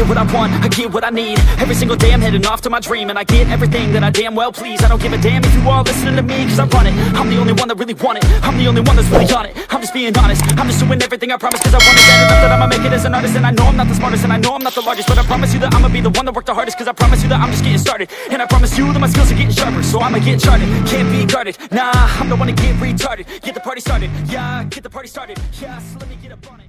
get what I want, I get what I need. Every single day I'm heading off to my dream, and I get everything that I damn well please. I don't give a damn if you all listening to me, cause I run it. I'm the only one that really want it, I'm the only one that's really on it. I'm just being honest, I'm just doing everything I promise, cause I want it bad enough that I'ma make it as an artist. And I know I'm not the smartest, and I know I'm not the largest, but I promise you that I'ma be the one that worked the hardest. Cause I promise you that I'm just getting started, and I promise you that my skills are getting sharper. So I'ma get charted, can't be guarded. Nah, I'm the one to get retarded. Get the party started, yeah, get the party started. Yeah, so let me get up on it.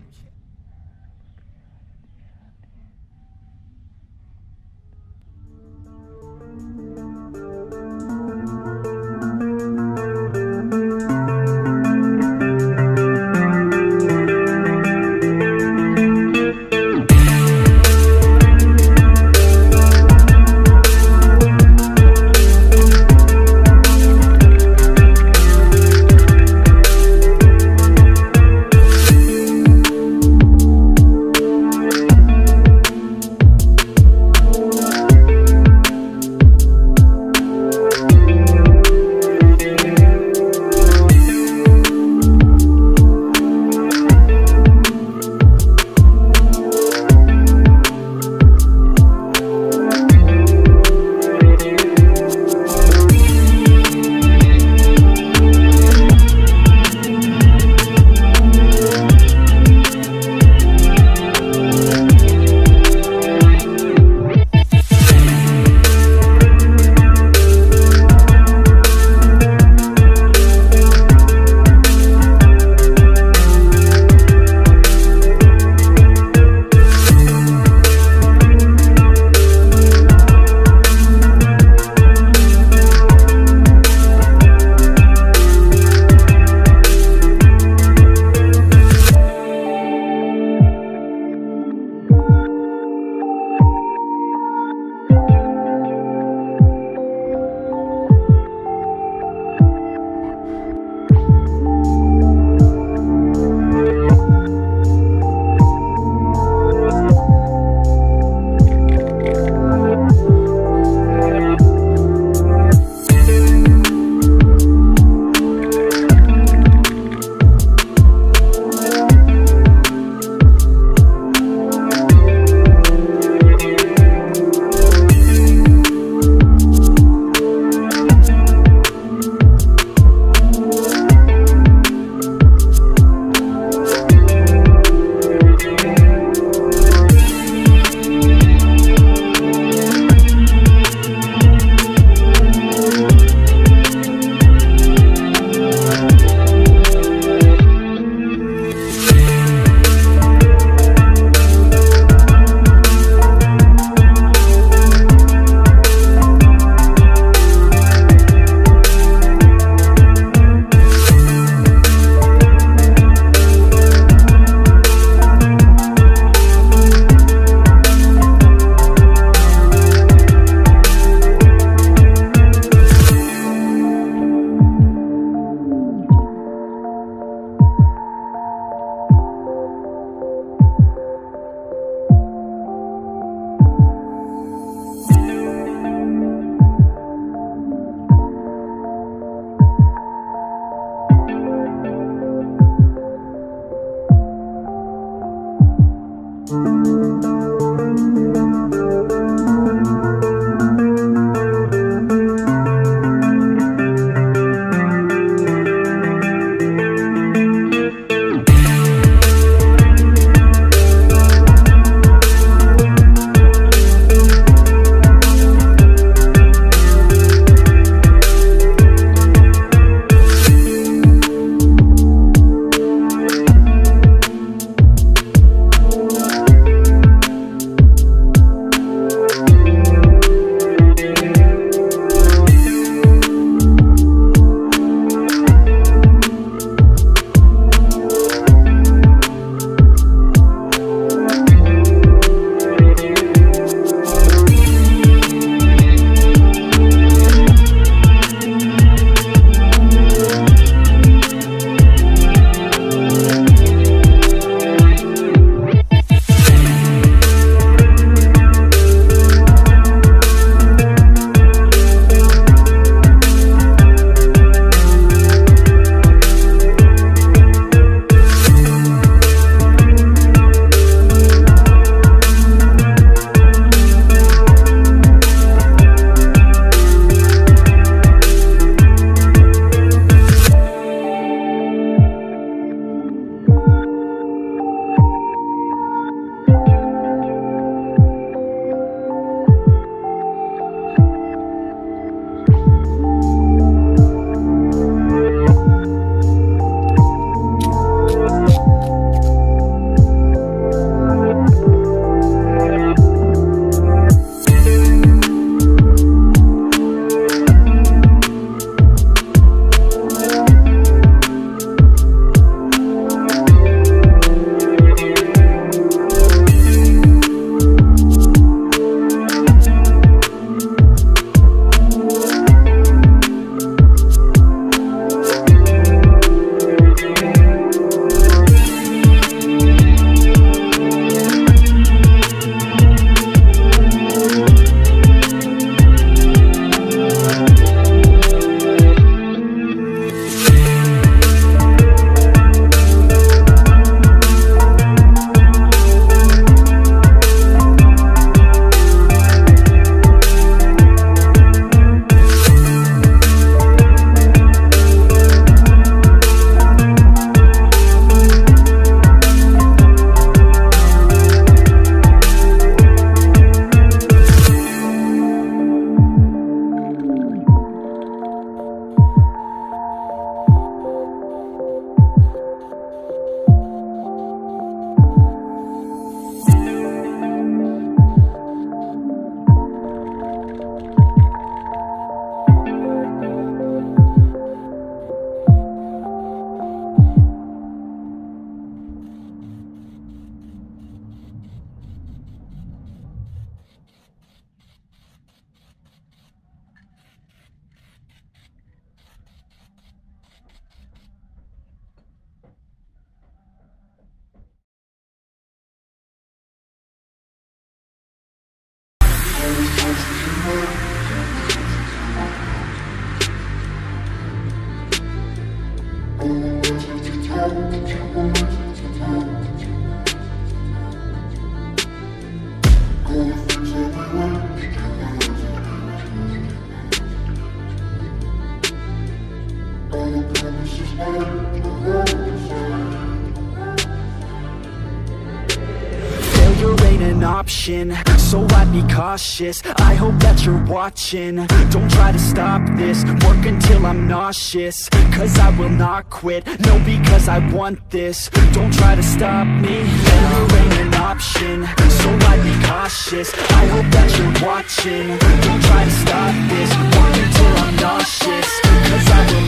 Failure ain't an option, so I'd be cautious. I hope that you're watching. Don't try to stop this, work until I'm nauseous. Cause I will not quit, no, because I want this. Don't try to stop me, failure ain't an option, so I'd be cautious. I hope that you're watching. Don't try to stop this, work until I'm nauseous. Cause I will